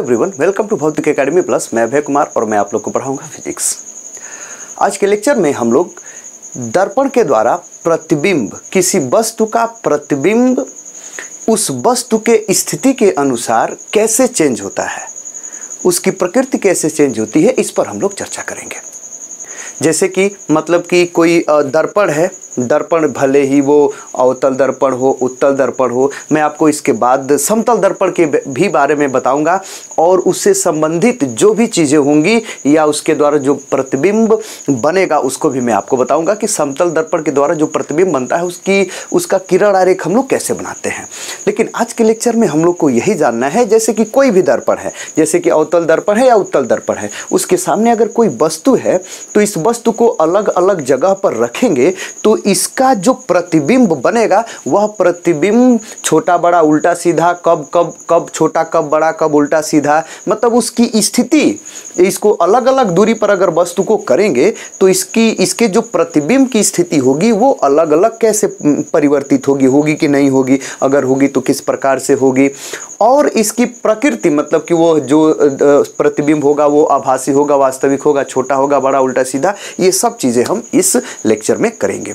Everyone, welcome to भौतिक academy plus. मैं अभय कुमार और मैं आप लोग को पढ़ाऊंगा फिजिक्स। आज के लेक्चर में हम लोग दर्पण के द्वारा प्रतिबिंब, किसी वस्तु का प्रतिबिंब उस वस्तु के स्थिति के अनुसार कैसे चेंज होता है, उसकी प्रकृति कैसे चेंज होती है, इस पर हम लोग चर्चा करेंगे। जैसे कि मतलब कि कोई दर्पण है, दर्पण भले ही वो अवतल दर्पण हो, उत्तल दर्पण हो, मैं आपको इसके बाद समतल दर्पण के भी बारे में बताऊंगा और उससे संबंधित जो भी चीज़ें होंगी या उसके द्वारा जो प्रतिबिंब बनेगा उसको भी मैं आपको बताऊंगा कि समतल दर्पण के द्वारा जो प्रतिबिंब बनता है उसका किरण आरेख हम लोग कैसे बनाते हैं। लेकिन आज के लेक्चर में हम लोग को यही जानना है, जैसे कि कोई भी दर्पण है, जैसे कि अवतल दर्पण है या उत्तल दर्पण है, उसके सामने अगर कोई वस्तु है तो इस वस्तु को अलग अलग जगह पर रखेंगे तो इसका जो प्रतिबिंब बनेगा वह प्रतिबिंब छोटा बड़ा उल्टा सीधा, कब छोटा कब बड़ा कब उल्टा सीधा, मतलब उसकी स्थिति, इसको अलग अलग दूरी पर अगर वस्तु को करेंगे तो इसके जो प्रतिबिंब की स्थिति होगी वो अलग अलग कैसे परिवर्तित होगी कि नहीं होगी, अगर होगी तो किस प्रकार से होगी, और इसकी प्रकृति मतलब कि वो जो प्रतिबिंब होगा वो आभासी होगा, वास्तविक होगा, छोटा होगा, बड़ा उल्टा सीधा, ये सब चीज़ें हम इस लेक्चर में करेंगे।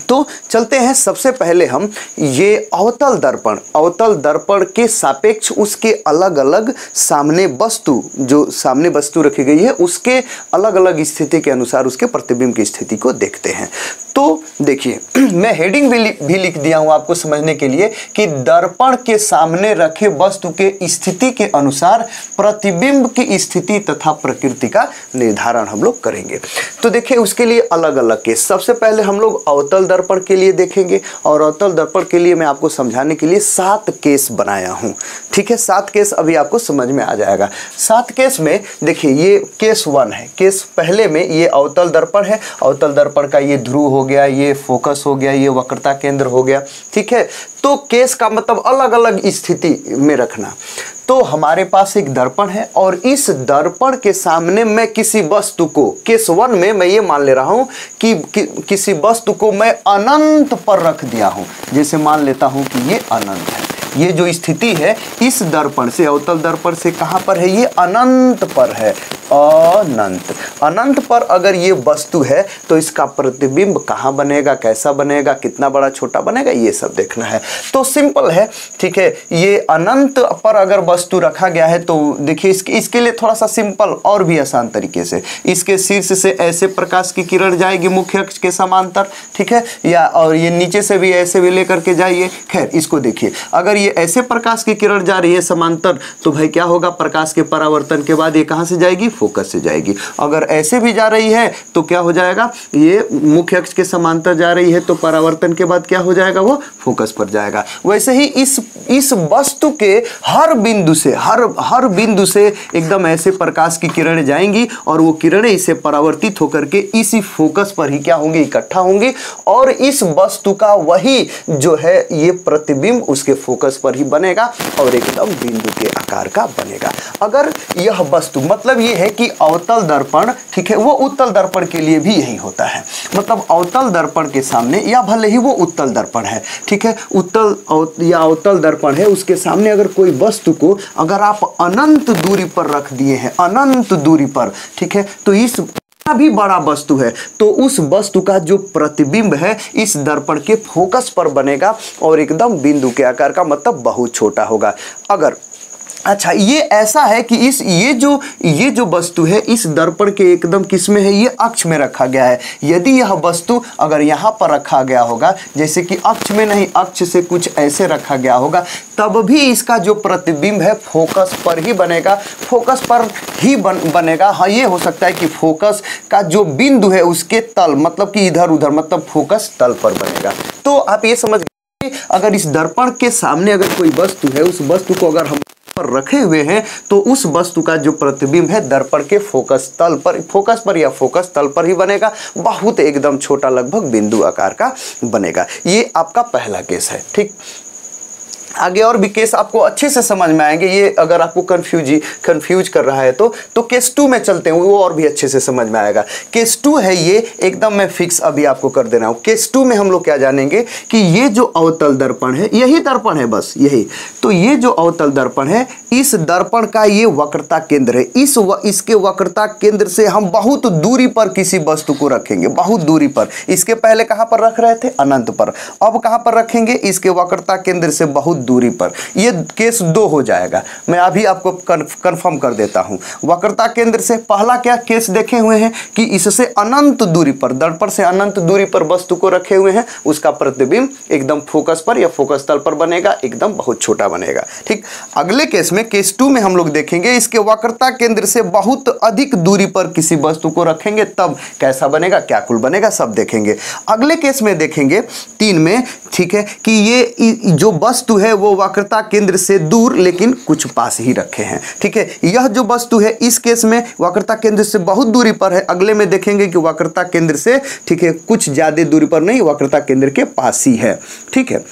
तो चलते हैं, सबसे पहले हम ये अवतल दर्पण के सापेक्ष उसके अलग अलग सामने वस्तु, जो सामने वस्तु रखी गई है उसके अलग अलग स्थिति के अनुसार उसके प्रतिबिंब की स्थिति को देखते हैं। तो देखिए, मैं हेडिंग भी लिख दिया हूं आपको समझने के लिए कि दर्पण के सामने रखे वस्तु के स्थिति के अनुसार प्रतिबिंब की स्थिति तथा प्रकृति का निर्धारण हम लोग करेंगे। तो देखिए, उसके लिए अलग अलग केस, सबसे पहले हम लोग अवतल दर्पण के लिए देखेंगे और अवतल दर्पण के लिए मैं आपको समझाने के लिए 7 केस बनाया हूं। ठीक है, 7 केस अभी आपको समझ में आ जाएगा। 7 केस में देखिए, ये केस 1 है। केस पहले में ये अवतल दर्पण है, अवतल दर्पण का ये ध्रुव हो गया, ये फोकस हो गया, ये वक्रता केंद्र हो गया। ठीक है, तो केस का मतलब अलग अलग स्थिति में रखना। तो हमारे पास एक दर्पण है और इस दर्पण के सामने मैं किसी वस्तु को, केस 1 में मैं ये मान ले रहा हूं कि किसी वस्तु को मैं अनंत पर रख दिया हूं। जैसे मान लेता हूं कि ये अनंत है, ये जो स्थिति है इस दर्पण से, अवतल दर्पण से कहां पर है, ये अनंत पर है। अनंत पर अगर ये वस्तु है तो इसका प्रतिबिंब कहाँ बनेगा, कैसा बनेगा, कितना बड़ा छोटा बनेगा, ये सब देखना है। तो सिंपल है, ठीक है। ये अनंत पर अगर वस्तु रखा गया है तो देखिए, इसके लिए थोड़ा सा सिंपल और भी आसान तरीके से, इसके शीर्ष से ऐसे प्रकाश की किरण जाएगी मुख्य अक्ष के समांतर, ठीक है, या और ये नीचे से भी ऐसे भी लेकर के जाइए। खैर, इसको देखिए, अगर ये ऐसे प्रकाश की किरण जा रही है समांतर तो भाई क्या होगा, प्रकाश के परावर्तन के बाद ये कहाँ से जाएगी, फोकस से जाएगी। अगर ऐसे भी जा रही है तो क्या हो जाएगा, ये मुख्य अक्ष के समांतर जा रही है तो परावर्तन के बाद क्या हो जाएगा, वो फोकस पर जाएगा। वैसे ही इस वस्तु के हर बिंदु से एकदम ऐसे प्रकाश की किरणें जाएंगी और वो किरणें इसे परावर्तित होकर के इसी फोकस पर ही क्या होंगी, इकट्ठा होंगी, और इस वस्तु का वही जो है ये प्रतिबिंब उसके फोकस पर ही बनेगा और एकदम बिंदु के आकार का बनेगा। अगर यह वस्तु, मतलब ये है कि अवतल दर्पण, ठीक है, वो उत्तल दर्पण के लिए भी यही होता है। मतलब अवतल दर्पण के सामने, या भले ही वो उत्तल दर्पण है, ठीक है, उत्तल या अवतल दर्पण है, उसके सामने अगर कोई वस्तु को अगर आप अनंत दूरी पर रख दिए हैं, अनंत दूरी पर, ठीक है, तो इस भी बड़ा वस्तु है तो उस वस्तु का जो प्रतिबिंब है इस दर्पण के फोकस पर बनेगा और एकदम बिंदु के आकार का, मतलब बहुत छोटा होगा। अगर अच्छा, ये ऐसा है कि ये जो वस्तु है इस दर्पण के एकदम किस में है, ये अक्ष में रखा गया है। यदि यह वस्तु अगर यहाँ पर रखा गया होगा, जैसे कि अक्ष में नहीं, अक्ष से कुछ ऐसे रखा गया होगा, तब भी इसका जो प्रतिबिंब है फोकस पर ही बनेगा, फोकस पर ही बनेगा। हाँ, ये हो सकता है कि फोकस का जो बिंदु है उसके तल, मतलब कि इधर उधर, मतलब फोकस तल पर बनेगा। तो आप ये समझ गए, अगर इस दर्पण के सामने अगर कोई वस्तु है, उस वस्तु को अगर हम पर रखे हुए हैं तो उस वस्तु का जो प्रतिबिंब है दर्पण के फोकस पर या फोकस तल पर ही बनेगा, बहुत एकदम छोटा, लगभग बिंदु आकार का बनेगा। ये आपका पहला केस है, ठीक। आगे और भी केस आपको अच्छे से समझ में आएंगे। ये अगर आपको कंफ्यूज कर रहा है तो केस 2 में चलते हैं, वो और भी अच्छे से समझ में आएगा। केस 2 है ये, एकदम मैं फिक्स अभी आपको कर दे रहा हूँ। केस 2 में हम लोग क्या जानेंगे कि ये जो अवतल दर्पण है, यही दर्पण है, बस यही। तो ये जो अवतल दर्पण है, इस दर्पण का ये वक्रता केंद्र है। इसके वक्रता केंद्र से हम बहुत दूरी पर किसी वस्तु को रखेंगे, बहुत दूरी पर। इसके पहले कहाँ पर रख रहे थे? अनंत पर। अब कहाँ पर रखेंगे? इसके वक्रता केंद्र से बहुत दूरी पर। ये केस 2 हो जाएगा। मैं अभी आपको कंफर्म कर देता हूं। वक्रता केंद्र से पहला क्या केस देखे हुए हैं कि इससे अनंत दूरी पर, दर्पण से अनंत दूरी पर वस्तु को रखे हुए हैं, उसका प्रतिबिंब एकदम फोकस पर या फोकस तल पर बनेगा, एकदम बहुत छोटा बनेगा। ठीक। अगले केस में, केस 2 में हम लोग देखेंगे इसके वक्रता केंद्र से बहुत अधिक दूरी पर किसी वस्तु को रखेंगे, तब कैसा बनेगा, क्या कुल बनेगा, सब देखेंगे। अगले केस में देखेंगे 3 में, ठीक है, कि ये जो वस्तु है वो वक्रता केंद्र से दूर लेकिन कुछ पास ही रखे हैं। ठीक है। यह जो वस्तु है इस केस में वक्रता केंद्र से बहुत दूरी पर है। अगले में देखेंगे कि वक्रता केंद्र से, ठीक है, कुछ ज्यादा दूरी पर नहीं, वक्रता केंद्र के पास ही है। ठीक है।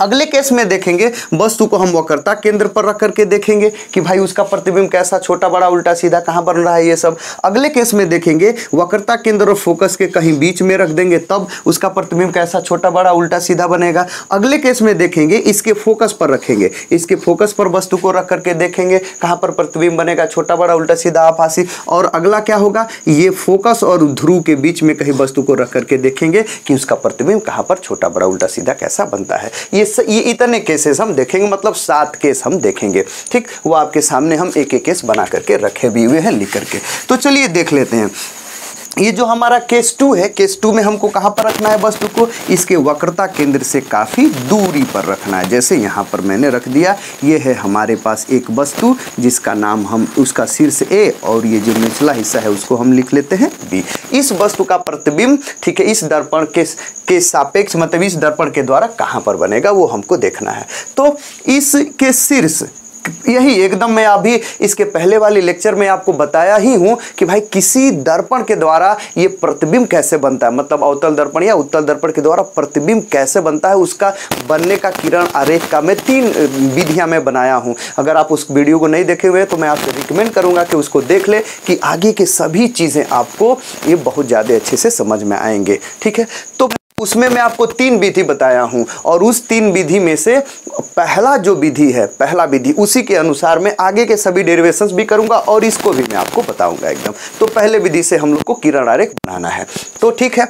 अगले केस में देखेंगे वस्तु को हम वक्रता केंद्र पर रख करके देखेंगे कि भाई उसका प्रतिबिंब कैसा, छोटा बड़ा उल्टा सीधा कहाँ बन रहा है, ये सब। अगले केस में देखेंगे वक्रता केंद्र और फोकस के कहीं बीच में रख देंगे, तब उसका प्रतिबिंब कैसा, छोटा बड़ा उल्टा सीधा बनेगा। अगले केस में देखेंगे इसके फोकस पर रखेंगे, इसके फोकस पर वस्तु को रख करके देखेंगे कहाँ पर प्रतिबिंब बनेगा, छोटा बड़ा उल्टा सीधा आभासी। और अगला क्या होगा, ये फोकस और ध्रुव के बीच में कहीं वस्तु को रख करके देखेंगे कि उसका प्रतिबिंब कहाँ पर छोटा बड़ा उल्टा सीधा कैसा बनता है। ये इतने केसेस हम देखेंगे, मतलब 7 केस हम देखेंगे। ठीक। वो आपके सामने हम एक एक केस बना करके रखे भी हुए हैं लिख करके। तो चलिए देख लेते हैं। ये जो हमारा केस 2 है, केस 2 में हमको कहाँ पर रखना है वस्तु को, इसके वक्रता केंद्र से काफ़ी दूरी पर रखना है। जैसे यहाँ पर मैंने रख दिया, ये है हमारे पास एक वस्तु जिसका नाम हम, उसका शीर्ष A और ये जो निचला हिस्सा है उसको हम लिख लेते हैं B। इस वस्तु का प्रतिबिंब, ठीक है, इस दर्पण के सापेक्ष, मतलब इस दर्पण के द्वारा कहाँ पर बनेगा वो हमको देखना है। तो इसके शीर्ष, यही एकदम मैं अभी इसके पहले वाले लेक्चर में आपको बताया ही हूं कि भाई किसी दर्पण के द्वारा ये प्रतिबिंब कैसे बनता है, मतलब अवतल दर्पण या उत्तल दर्पण के द्वारा प्रतिबिंब कैसे बनता है, उसका बनने का किरण आरेख का मैं 3 विधियां मैं बनाया हूं। अगर आप उस वीडियो को नहीं देखे हुए हैं तो मैं आपसे रिकमेंड करूंगा कि उसको देख ले, कि आगे की सभी चीज़ें आपको ये बहुत ज़्यादा अच्छे से समझ में आएंगे। ठीक है। तो उसमें मैं आपको 3 विधि बताया हूं, और उस 3 विधि में से पहला जो विधि है, पहला विधि, उसी के अनुसार मैं आगे के सभी डेरिवेशंस भी करूंगा और इसको भी मैं आपको बताऊंगा एकदम। तो पहले विधि से हम लोग को किरण आरेख बनाना है। तो ठीक है।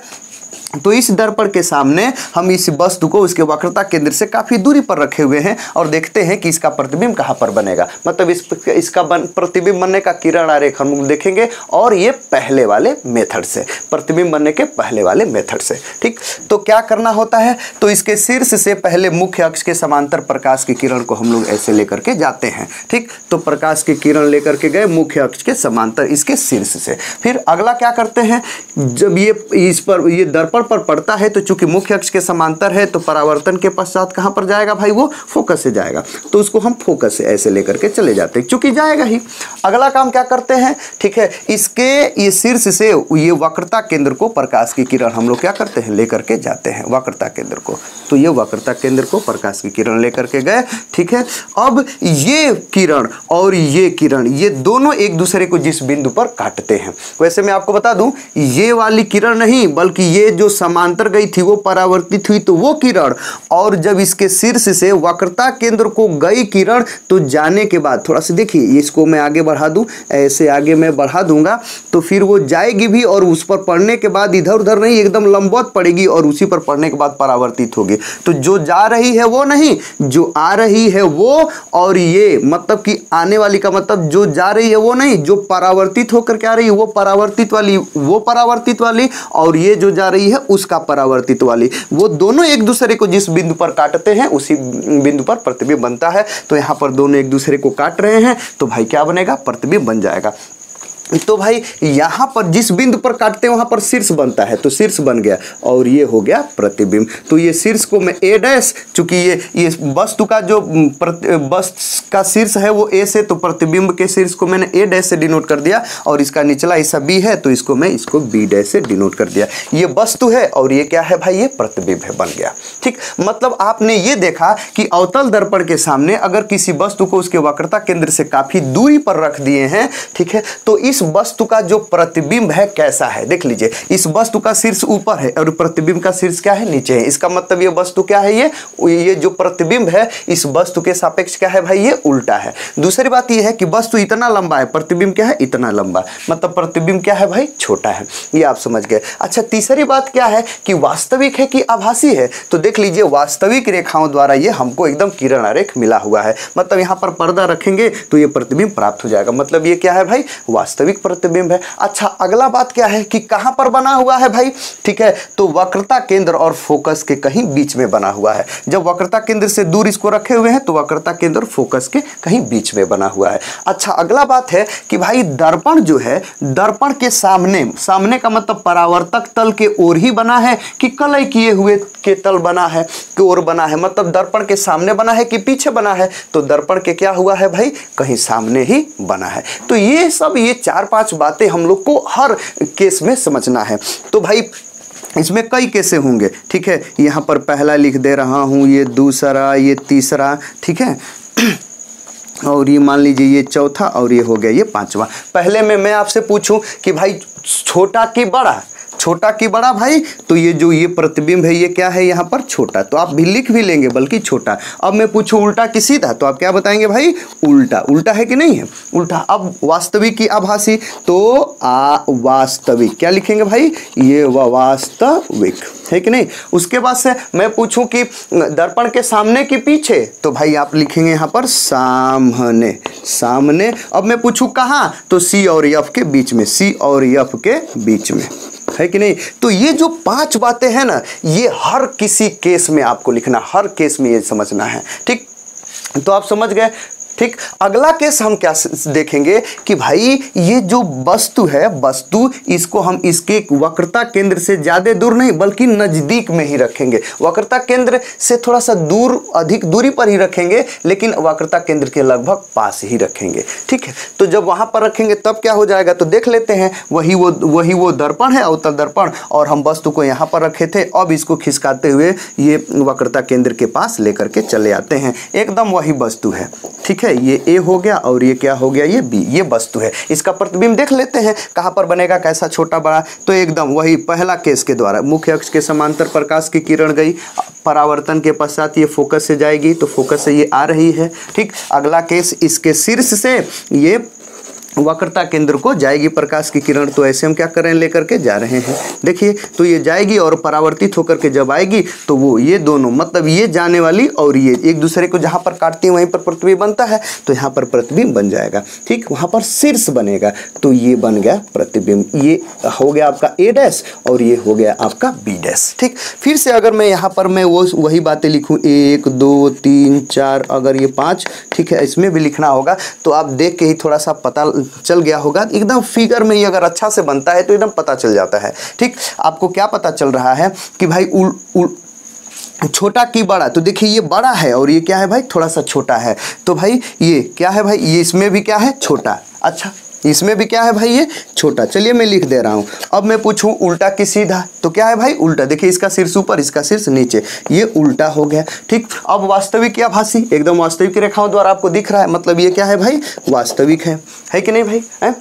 तो इस दर्पण के सामने हम इस वस्तु को उसके वक्रता केंद्र से काफ़ी दूरी पर रखे हुए हैं और देखते हैं कि इसका प्रतिबिंब कहाँ पर बनेगा, मतलब इसका प्रतिबिंब बनने का किरण आरेख हम लोग देखेंगे, और ये पहले वाले मेथड से, प्रतिबिंब बनने के पहले वाले मेथड से। ठीक। तो क्या करना होता है, तो इसके शीर्ष से पहले मुख्य अक्ष के समांतर प्रकाश की किरण को हम लोग ऐसे लेकर के जाते हैं। ठीक। तो प्रकाश की किरण लेकर के गए मुख्य अक्ष के समांतर, इसके शीर्ष से। फिर अगला क्या करते हैं, जब ये इस पर, ये दर्पण पर पड़ता है, तो चूंकि मुख्य अक्ष के समांतर है तो परावर्तन के पश्चात कहां पर जाएगा भाई, वो फोकस से जाएगा, तो उसको हम फोकस से ऐसे लेकर के चले जाते हैं, चूंकि जाएगा ही। अगला काम क्या करते हैं, ठीक है, इसके ये शीर्ष से ये वक्रता केंद्र को, प्रकाश की किरण हम लोग क्या करते हैं, लेकर के जाते हैं वक्रता केंद्र को। तो ये वक्रता केंद्र को प्रकाश की किरण लेकर के गए। ठीक है। अब ये किरण और ये किरण, ये दोनों एक दूसरे को जिस बिंदु पर काटते हैं, वैसे मैं आपको बता दूं, ये वाली किरण नहीं बल्कि ये जो समांतर गई थी वो परावर्तित हुई, तो वो किरण, और जब इसके शीर्ष से वक्रता केंद्र को गई किरण, तो जाने के बाद थोड़ा सा देखिए, इसको मैं आगे बढ़ा दूं, ऐसे आगे मैं बढ़ा दूंगा, तो फिर वो जाएगी भी और उस पर पड़ने के बाद इधर उधर नहीं, एकदम लंबवत पड़ेगी और उसी पर पड़ने के बाद परावर्तित होगी। तो जो जा रही है वो नहीं, जो आ रही है वो, और ये मतलब कि आने वाली का मतलब जो जा रही है वो नहीं, जो परावर्तित होकर के आ रही है वो परावर्तित वाली, वो परावर्तित वाली, और ये जो जा रही है उसका परावर्तित वाली, वो दोनों एक दूसरे को जिस बिंदु पर काटते हैं उसी बिंदु पर प्रतिबिंब बनता है। तो यहाँ पर दोनों एक दूसरे को काट रहे हैं, तो भाई क्या बनेगा, प्रतिबिंब बन जाएगा। तो भाई यहाँ पर जिस बिंदु पर काटते हैं वहाँ पर शीर्ष बनता है, तो शीर्ष बन गया और ये हो गया प्रतिबिंब। तो ये शीर्ष को मैं ए डैश, चूंकि ये वस्तु का जो वस्तु का शीर्ष है वो ए से, तो प्रतिबिंब के शीर्ष को मैंने ए डैश से डिनोट कर दिया, और इसका निचला हिस्सा बी है तो इसको मैं बी डैश से डिनोट कर दिया। ये वस्तु है और ये क्या है भाई, ये प्रतिबिंब है, बन गया। ठीक, मतलब आपने ये देखा कि अवतल दर्पण के सामने अगर किसी वस्तु को उसके वक्रता केंद्र से काफी दूरी पर रख दिए हैं, ठीक है, तो इस वस्तु का जो प्रतिबिंब है कैसा है, देख लीजिए। इस वस्तु का शीर्ष ऊपर है और प्रतिबिंब का शीर्ष क्या है, नीचे है। इसका मतलब ये वस्तु क्या है, ये जो प्रतिबिंब है इस वस्तु के सापेक्ष क्या है भाई, ये उल्टा है। दूसरी बात ये है कि वस्तु इतना लंबा है, प्रतिबिंब क्या है, इतना लंबा, मतलब प्रतिबिंब क्या है भाई, छोटा है। ये आप समझ गए। अच्छा, तीसरी बात क्या है कि वास्तविक है कि आभासी है, तो देख लीजिए वास्तविक रेखाओं द्वारा ये हमको एकदम किरण आरेख मिला हुआ है, मतलब यहाँ पर पर्दा रखेंगे तो ये प्रतिबिंब प्राप्त हो जाएगा, मतलब ये क्या है भाई, वास्तविक प्रतिबिंब है। अच्छा, अगला बात क्या है कि कहां पर बना हुआ है भाई, ठीक है, तो वक्रता केंद्र और फोकस के कहीं बीच में बना हुआ है। जब वक्रता केंद्र से दूर इसको रखे हुए हैं तो वक्रता केंद्र और फोकस के कहीं बीच में बना हुआ है। अच्छा, अगला बात है कि भाई दर्पण जो है, दर्पण के सामने, सामने का मतलब परावर्तक तल के ओर ही बना है कि कलई किए हुए के तल बना है, की ओर बना है, मतलब दर्पण के सामने बना है कि पीछे बना है, तो दर्पण के क्या हुआ है भाई, कहीं सामने ही बना है। तो ये सब, ये 4-5 बातें हम लोग को हर केस में समझना है। तो भाई इसमें कई केसे होंगे, ठीक है, यहाँ पर पहला लिख दे रहा हूँ, ये दूसरा, ये तीसरा, ठीक है, और ये मान लीजिए ये चौथा, और ये हो गया ये पांचवा। पहले में मैं आपसे पूछूं कि भाई छोटा कि बड़ा, छोटा कि बड़ा भाई, तो ये जो ये प्रतिबिंब है ये क्या है, यहाँ पर छोटा, तो आप भी लिख भी लेंगे बल्कि छोटा। अब मैं पूछूं उल्टा कि सीधा, तो आप क्या बताएंगे भाई, उल्टा। उल्टा है कि नहीं है, उल्टा। अब वास्तविक की आभासी, तो वास्तविक क्या लिखेंगे भाई, ये वास्तविक है कि नहीं। उसके बाद से मैं पूछूं कि दर्पण के सामने कि पीछे, तो भाई आप लिखेंगे यहाँ पर सामने, सामने। अब मैं पूछूं कहाँ, तो सी और एफ के बीच में, सी और एफ के बीच में, है कि नहीं। तो ये जो 5 बातें हैं ना, ये हर किसी केस में आपको लिखना, हर केस में ये समझना है, ठीक। तो आप समझ गए, ठीक। अगला केस हम क्या देखेंगे कि भाई ये जो वस्तु है, वस्तु इसको हम इसके वक्रता केंद्र से ज़्यादा दूर नहीं बल्कि नज़दीक में ही रखेंगे। वक्रता केंद्र से थोड़ा सा दूर, अधिक दूरी पर ही रखेंगे, लेकिन वक्रता केंद्र के लगभग पास ही रखेंगे, ठीक है। तो जब वहाँ पर रखेंगे तब क्या हो जाएगा, तो देख लेते हैं। वही वो दर्पण है, अवतल दर्पण, और हम वस्तु को यहाँ पर रखे थे। अब इसको खिसकाते हुए ये वक्रता केंद्र के पास लेकर के चले आते हैं, एकदम वही वस्तु है, ठीक है। ये ए हो गया और ये क्या हो गया, ये बी, ये वस्तु है। इसका प्रतिबिंब देख लेते हैं कहाँ पर बनेगा, कैसा, छोटा बड़ा, तो एकदम वही पहला केस के द्वारा। मुख्य अक्ष के समांतर प्रकाश की किरण गई, परावर्तन के पश्चात ये फोकस से जाएगी, तो फोकस से ये आ रही है, ठीक। अगला केस, इसके शीर्ष से ये वक्रता केंद्र को जाएगी प्रकाश की किरण, तो ऐसे हम क्या कर रहे हैं, लेकर के जा रहे हैं, देखिए। तो ये जाएगी और परावर्तित होकर के जब आएगी तो वो ये दोनों, मतलब ये जाने वाली और ये एक दूसरे को जहाँ पर काटती है वहीं पर प्रतिबिंब बनता है, तो यहाँ पर प्रतिबिंब बन जाएगा, ठीक। वहाँ पर शीर्ष बनेगा, तो ये बन गया प्रतिबिंब। ये हो गया आपका ए डैश और ये हो गया आपका बी डैश, ठीक। फिर से अगर मैं यहाँ पर मैं वही बातें लिखूँ, 1 2 3 4, अगर ये 5, ठीक है, इसमें भी लिखना होगा, तो आप देख के ही थोड़ा सा पता चल गया होगा। एकदम फिगर में ही अगर अच्छा से बनता है तो एकदम पता चल जाता है, ठीक। आपको क्या पता चल रहा है कि भाई छोटा की बड़ा, तो देखिए ये बड़ा है और ये क्या है भाई, थोड़ा सा छोटा है, तो भाई ये क्या है भाई, ये इसमें भी क्या है, छोटा। अच्छा, इसमें भी क्या है भाई, ये छोटा। चलिए मैं लिख दे रहा हूँ। अब मैं पूछूं उल्टा कि सीधा, तो क्या है भाई, उल्टा। देखिए इसका शीर्ष ऊपर, इसका शीर्ष नीचे, ये उल्टा हो गया, ठीक। अब वास्तविक या आभासी, एकदम वास्तविक रेखाओं द्वारा आपको दिख रहा है, मतलब ये क्या है भाई, वास्तविक है कि नहीं भाई, है।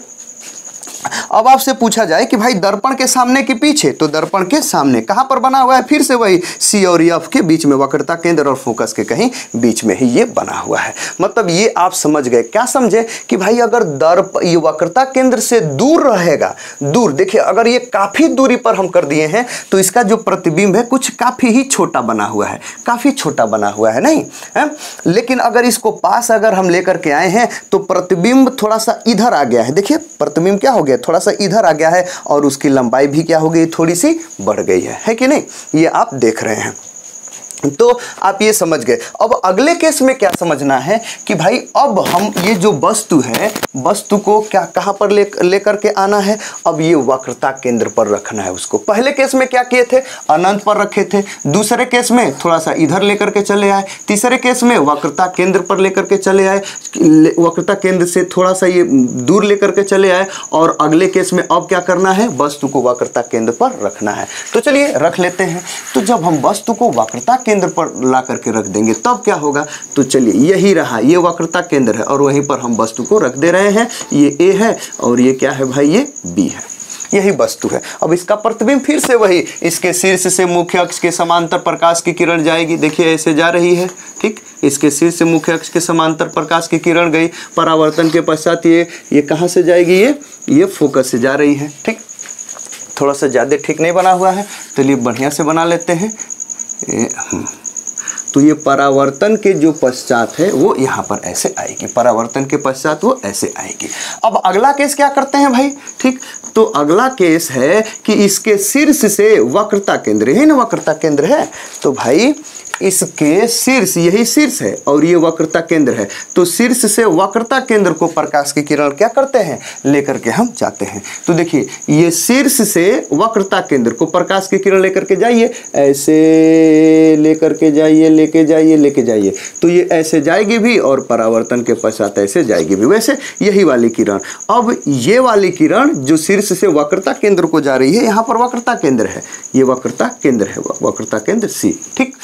अब आपसे पूछा जाए कि भाई दर्पण के सामने कि पीछे, तो दर्पण के सामने कहां पर बना हुआ है, फिर से वही सी और एफ के बीच में, वक्रता केंद्र और फोकस के कहीं बीच में ही ये बना हुआ है। मतलब ये आप समझ गए। क्या समझे कि भाई अगर ये वक्रता केंद्र से दूर रहेगा, दूर, देखिए अगर ये काफी दूरी पर हम कर दिए हैं तो इसका जो प्रतिबिंब है कुछ काफी ही छोटा बना हुआ है, काफी छोटा बना हुआ है, नहीं है। लेकिन अगर इसको पास अगर हम लेकर के आए हैं तो प्रतिबिंब थोड़ा सा इधर आ गया है, देखिए प्रतिबिंब क्या हो गया, थोड़ा सा इधर आ गया है, और उसकी लंबाई भी क्या हो गई, थोड़ी सी बढ़ गई है कि नहीं, ये आप देख रहे हैं। तो आप ये समझ गए। अब अगले केस में क्या समझना है कि भाई अब हम ये जो वस्तु है, वस्तु को क्या कहाँ पर लेकर के आना है, अब ये वक्रता केंद्र पर रखना है उसको। पहले केस में क्या किए थे, अनंत पर रखे थे, दूसरे केस में थोड़ा सा इधर लेकर के चले आए, तीसरे केस में वक्रता केंद्र पर लेकर के चले आए, वक्रता केंद्र से थोड़ा सा ये दूर लेकर के चले आए, और अगले केस में अब क्या करना है, वस्तु को वक्रता केंद्र पर रखना है। तो चलिए रख लेते हैं। तो जब हम वस्तु को वक्रता केंद्र पर ला करके रख देंगे तब क्या होगा, तो चलिए यही रहा, ये वक्रता केंद्र है और वहीं पर हम वस्तु को रख दे रहे हैं। ये ए है और ये क्या है भाई, ये बी है, यही वस्तु है। अब इसका प्रतिबिंब फिर से वही, इसके शीर्ष से मुख्य अक्ष के समांतर प्रकाश की किरण जाएगी, देखिए ऐसे जा रही है, ठीक, इसके शीर्ष से मुख्य अक्ष के समांतर प्रकाश की किरण गई, परावर्तन के पश्चात ये कहाँ से जाएगी, ये फोकस से जा रही है, ठीक। थोड़ा सा ज़्यादा ठीक नहीं बना हुआ है, चलिए बढ़िया से बना लेते हैं। तो ये परावर्तन के जो पश्चात है वो यहाँ पर ऐसे आएगी, परावर्तन के पश्चात वो ऐसे आएगी। अब अगला केस क्या करते हैं भाई, ठीक, तो अगला केस है कि इसके शीर्ष से वक्रता केंद्र, यही ना वक्रता केंद्र है, तो भाई इसके शीर्ष, यही शीर्ष है और ये वक्रता केंद्र है, तो शीर्ष से वक्रता केंद्र को प्रकाश की किरण क्या करते हैं, लेकर के हम जाते हैं। तो देखिए ये शीर्ष से वक्रता केंद्र को प्रकाश की किरण लेकर के जाइए, ऐसे लेकर के जाइए, लेके जाइए, तो ये ऐसे जाएगी भी और परावर्तन के पश्चात ऐसे जाएगी भी, वैसे यही वाली किरण। अब ये वाली किरण जो शीर्ष से वक्रता केंद्र को जा रही है, यहाँ पर वक्रता केंद्र है, ये वक्रता केंद्र है, वक्रता केंद्र सी, ठीक।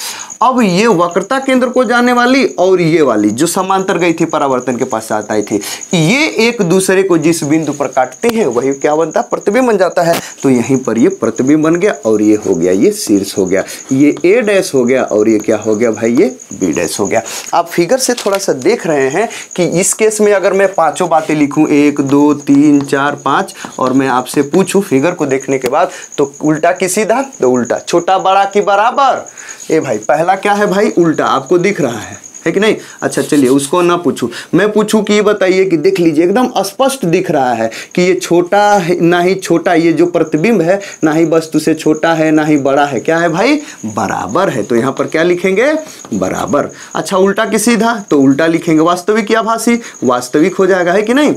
अब ये वक्रता केंद्र को जाने वाली और ये वाली जो समांतर गई थी, परावर्तन के पश्चात आई थी, ये एक दूसरे को जिस बिंदु पर काटते हैं वही क्या बनता है, प्रतिबिंब बन जाता है। तो यहीं पर ये प्रतिबिंब बन गया और ये हो गया, ये शीर्ष हो गया, ये ए डैश हो गया और ये क्या हो गया भाई, ये बी डैश हो गया। आप फिगर से थोड़ा सा देख रहे हैं कि इस केस में अगर मैं पांचों बातें लिखूं, 1 2 3 4 5, और मैं आपसे पूछूं फिगर को देखने के बाद, तो उल्टा की सीधा, तो उल्टा, छोटा बड़ा की बराबर, ए भाई पहला क्या है भाई, उल्टा, आपको दिख रहा है कि नहीं। अच्छा चलिए उसको ना पूछूं, मैं पूछूं कि ये बताइए कि देख लीजिए एकदम स्पष्ट दिख रहा है कि ये छोटा है ना ही छोटा, ये जो प्रतिबिंब है ना ही वस्तु से छोटा है ना ही बड़ा है, क्या है भाई, बराबर है। तो यहाँ पर क्या लिखेंगे, बराबर। अच्छा उल्टा की सीधा, तो उल्टा लिखेंगे, वास्तविक या आभासी, वास्तविक हो जाएगा, है कि नहीं।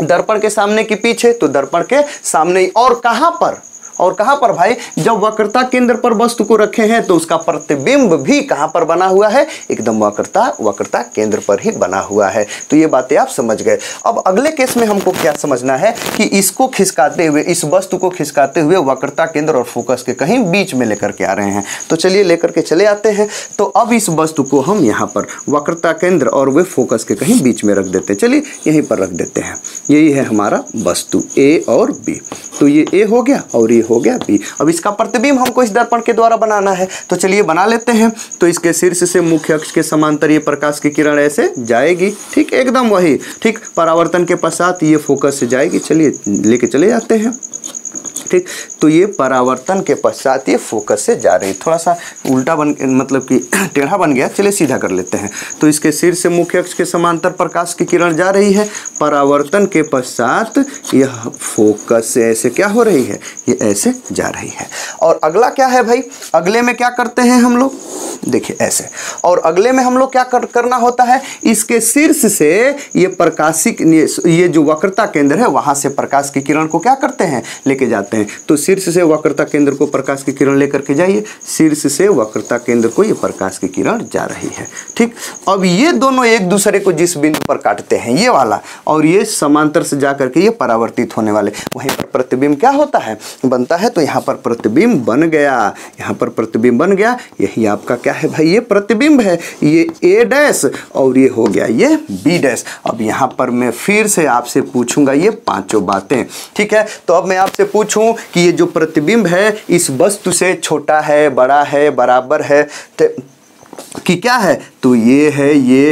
दर्पण के सामने की पीछे, तो दर्पण के सामने, और कहाँ पर, और कहाँ पर भाई, जब वक्रता केंद्र पर वस्तु को रखे हैं तो उसका प्रतिबिंब भी कहाँ पर बना हुआ है, एकदम वक्रता केंद्र पर ही बना हुआ है। तो ये बातें आप समझ गए। अब अगले केस में हमको क्या समझना है कि इसको खिसकाते हुए, इस वस्तु को खिसकाते हुए वक्रता केंद्र और फोकस के कहीं बीच में लेकर के आ रहे हैं। तो चलिए लेकर के चले आते हैं। तो अब इस वस्तु को हम यहाँ पर वक्रता केंद्र और वे फोकस के कहीं बीच में रख देते हैं। चलिए यहीं पर रख देते हैं, यही है हमारा वस्तु ए और बी। तो ये ए हो गया और ये हो गया बी। अब इसका प्रतिबिंब हमको इस दर्पण के द्वारा बनाना है, तो चलिए बना लेते हैं। तो इसके शीर्ष से मुख्य अक्ष के समांतर ये प्रकाश की किरण ऐसे जाएगी, ठीक, एकदम वही, ठीक। परावर्तन के पश्चात ये फोकस से जाएगी, चलिए लेके चले जाते हैं, ठीक। तो ये परावर्तन के पश्चात ये फोकस से जा रही है, थोड़ा सा उल्टा बन, मतलब कि टेढ़ा बन गया, चलिए सीधा कर लेते हैं। तो इसके शीर्ष से मुख्य अक्ष के समांतर प्रकाश की किरण जा रही है, परावर्तन के पश्चात यह फोकस से ऐसे क्या हो रही है, ये ऐसे जा रही है। और अगला क्या है भाई, अगले में क्या करते हैं हम लोग, देखिए ऐसे। और अगले में हम लोग क्या करना होता है, इसके शीर्ष से ये प्रकाशिक, ये जो वक्रता केंद्र है वहां से प्रकाश की किरण को क्या करते हैं, लेके जाते हैं। तो शीर्ष से वक्रता केंद्र को प्रकाश की किरण लेकर के जाइए, शीर्ष से वक्रता केंद्र को ये प्रकाश की किरण जा रही है, ठीक। अब ये दोनों एक दूसरे को जिस बिंदु पर काटते हैं, ये वाला और ये समांतर से जाकर के ये परावर्तित होने वाले, वहीं पर प्रतिबिंब क्या होता है, बनता है। तो यहाँ पर प्रतिबिंब बन गया, यहाँ पर प्रतिबिंब बन गया, यही आपका क्या है भाई, ये प्रतिबिंब है, ये ए डैश और ये हो गया ये बी डैश। अब यहाँ पर मैं फिर से आपसे पूछूंगा ये पांचों बातें, ठीक है। तो अब मैं आपसे पूछूं कि ये जो प्रतिबिंब है इस वस्तु से छोटा है, बड़ा है, बराबर है, कि क्या है, तो ये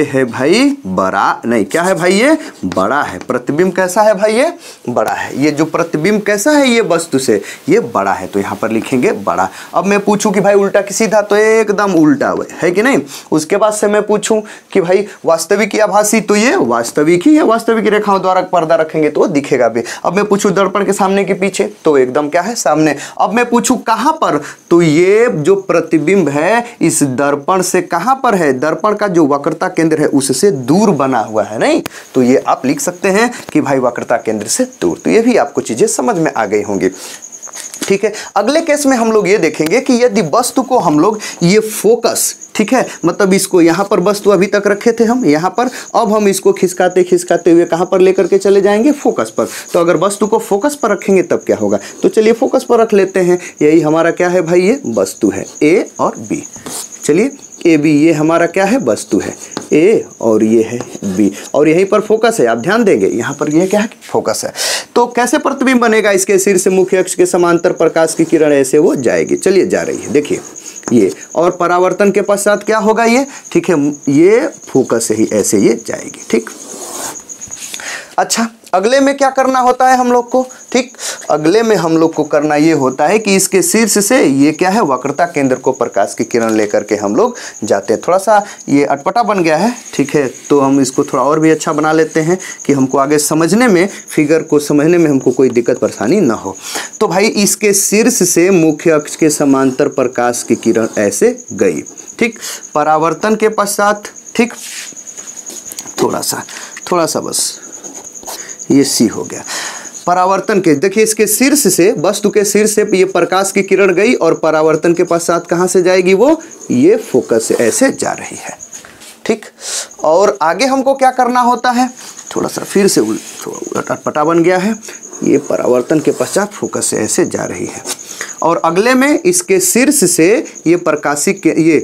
है भाई बड़ा, नहीं क्या है भाई, ये बड़ा है। प्रतिबिंब कैसा है भाई, ये बड़ा है। ये जो प्रतिबिंब कैसा है, ये वस्तु से ये बड़ा है, तो यहाँ पर लिखेंगे बड़ा। अब मैं पूछूं कि भाई उल्टा कि सीधा, तो एकदम उल्टा है कि नहीं। उसके बाद से मैं पूछूं कि भाई वास्तविक या आभासी, तो ये वास्तविक ही है। वास्तविक रेखाओं द्वारा पर्दा रखेंगे तो दिखेगा भी। अब मैं पूछूं दर्पण के सामने के पीछे, तो एकदम क्या है, सामने। अब मैं पूछूं कहाँ पर, तो ये जो प्रतिबिंब है इस दर्पण से कहाँ पर है, दर्पण का जो वक्रता केंद्र है उससे दूर बना हुआ है, नहीं। तो ये आप लिख सकते हैं कि भाई वक्रता केंद्र से दूर। तो ये भी आपको चीजें समझ में आ गई होंगी, ठीक है। अगले केस में हम लोग ये देखेंगे कि यदि वस्तु को हम लोग ये फोकस, ठीक है, मतलब इसको यहाँ पर वस्तु अभी तक रखे थे हम यहाँ पर, अब हम इसको खिसकाते खिसकाते हुए कहाँ पर लेकर के चले जाएंगे, फोकस पर। तो अगर वस्तु को फोकस पर रखेंगे तब क्या होगा, तो चलिए फोकस पर रख लेते हैं। यही हमारा क्या है भाई, ये वस्तु है ए और बी। चलिए ए बी, ये हमारा क्या है, वस्तु है ए और ये है बी, और यहीं पर फोकस है। आप ध्यान देंगे यहाँ पर ये क्या है, फोकस है। तो कैसे प्रतिबिंब बनेगा, इसके सिर से मुख्य अक्ष के समांतर प्रकाश की किरण ऐसे वो जाएगी। चलिए जा रही है, देखिए ये, और परावर्तन के पश्चात क्या होगा ये, ठीक है, ये फोकस से ही ऐसे ये जाएगी, ठीक। अच्छा, अगले में क्या करना होता है हम लोग को, ठीक। अगले में हम लोग को करना ये होता है कि इसके शीर्ष से ये क्या है, वक्रता केंद्र को प्रकाश की किरण लेकर के हम लोग जाते हैं। थोड़ा सा ये अटपटा बन गया है, ठीक है, तो हम इसको थोड़ा और भी अच्छा बना लेते हैं कि हमको आगे समझने में, फिगर को समझने में हमको कोई दिक्कत परेशानी ना हो। तो भाई इसके शीर्ष से मुख्य अक्ष के समांतर प्रकाश की किरण ऐसे गई, ठीक। परावर्तन के पश्चात, ठीक, थोड़ा सा बस ये सी हो गया। परावर्तन के, देखिए इसके शीर्ष से, वस्तु के शीर्ष से ये प्रकाश की किरण गई और परावर्तन के पश्चात कहाँ से जाएगी वो, ये फोकस से ऐसे जा रही है, ठीक। और आगे हमको क्या करना होता है, थोड़ा सा फिर से अटपटा बन गया है। ये परावर्तन के पश्चात फोकस से ऐसे जा रही है, और अगले में इसके शीर्ष से ये प्रकाशिक के ये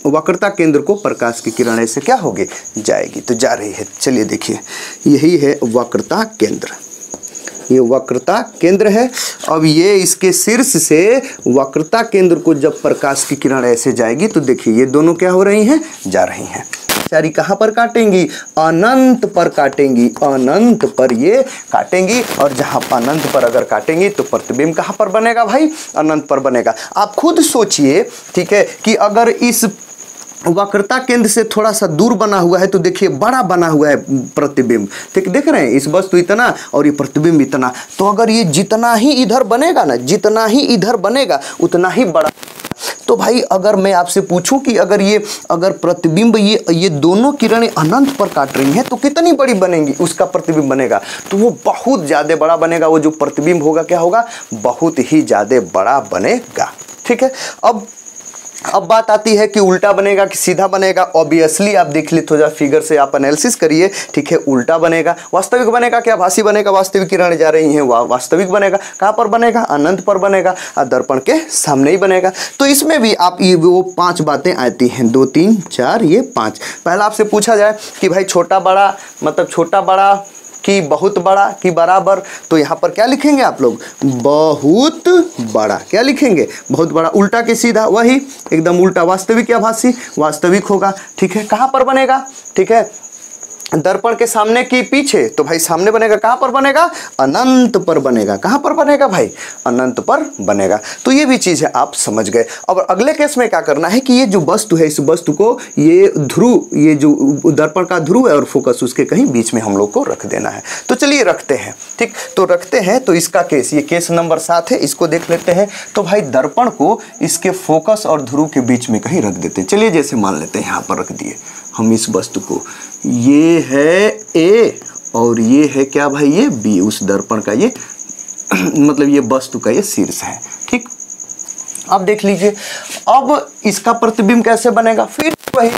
वक्रता केंद्र को प्रकाश की किरण ऐसे क्या होगी, जाएगी, तो जा रही है। चलिए देखिए यही है वक्रता केंद्र, ये वक्रता केंद्र है। अब ये इसके शीर्ष से वक्रता केंद्र को जब प्रकाश की किरण ऐसे जाएगी तो देखिए ये दोनों क्या हो रही हैं, जा रही हैं। सारी कहाँ पर काटेंगी, अनंत पर काटेंगी, अनंत पर ये काटेंगी। और जहाँ अनंत पर अगर काटेंगी तो प्रतिबिंब कहाँ पर बनेगा भाई, अनंत पर बनेगा। आप खुद सोचिए, ठीक है, कि अगर इस वक्रता केंद्र से थोड़ा सा दूर बना हुआ है तो देखिए बड़ा बना हुआ है प्रतिबिंब, ठीक, देख रहे हैं, इस वस्तु इतना और ये प्रतिबिंब इतना। तो अगर ये जितना ही इधर बनेगा ना, जितना ही इधर बनेगा उतना ही बड़ा। तो भाई अगर मैं आपसे पूछूं कि अगर प्रतिबिंब ये दोनों किरणें अनंत पर काट रही हैं तो कितनी बड़ी बनेंगी, उसका प्रतिबिंब बनेगा तो वो बहुत ज़्यादा बड़ा बनेगा। वो जो प्रतिबिंब होगा क्या होगा, बहुत ही ज़्यादा बड़ा बनेगा, ठीक है। अब बात आती है कि उल्टा बनेगा कि सीधा बनेगा। ऑब्वियसली आप देख ली, थोड़ा फिगर से आप एनालिसिस करिए, ठीक है। उल्टा बनेगा। वास्तविक बनेगा क्या, आभासी बनेगा, वास्तविक किरणें जा रही हैं, वास्तविक बनेगा। कहाँ पर बनेगा, अनंत पर बनेगा, दर्पण के सामने ही बनेगा। तो इसमें भी आप ये वो 5 बातें आती हैं, 2 3 4 ये 5। पहला आपसे पूछा जाए कि भाई छोटा बड़ा, मतलब छोटा बड़ा कि बहुत बड़ा कि बराबर, तो यहाँ पर क्या लिखेंगे आप लोग, बहुत बड़ा। क्या लिखेंगे, बहुत बड़ा। उल्टा के सीधा, वही एकदम उल्टा, वास्तविक या आभासी, वास्तविक होगा, ठीक है। कहाँ पर बनेगा, ठीक है, दर्पण के सामने की पीछे, तो भाई सामने बनेगा। कहाँ पर बनेगा, अनंत पर बनेगा। कहाँ पर बनेगा भाई, अनंत पर बनेगा। तो ये भी चीज़ है, आप समझ गए। अब अगले केस में क्या करना है कि ये जो वस्तु है, इस वस्तु को ये ध्रुव, ये जो दर्पण का ध्रुव है और फोकस उसके कहीं बीच में हम लोग को रख देना है। तो चलिए रखते हैं, ठीक। तो रखते हैं, तो इसका केस, ये केस नंबर 7 है, इसको देख लेते हैं। तो भाई दर्पण को इसके फोकस और ध्रुव के बीच में कहीं रख देते हैं। चलिए जैसे मान लेते हैं यहाँ पर रख दिए हम इस वस्तु को, ये है ए और ये है क्या भाई, ये बी, उस दर्पण का ये मतलब ये वस्तु का ये शीर्ष है, ठीक। अब देख लीजिए, अब इसका प्रतिबिंब कैसे बनेगा, फिर वही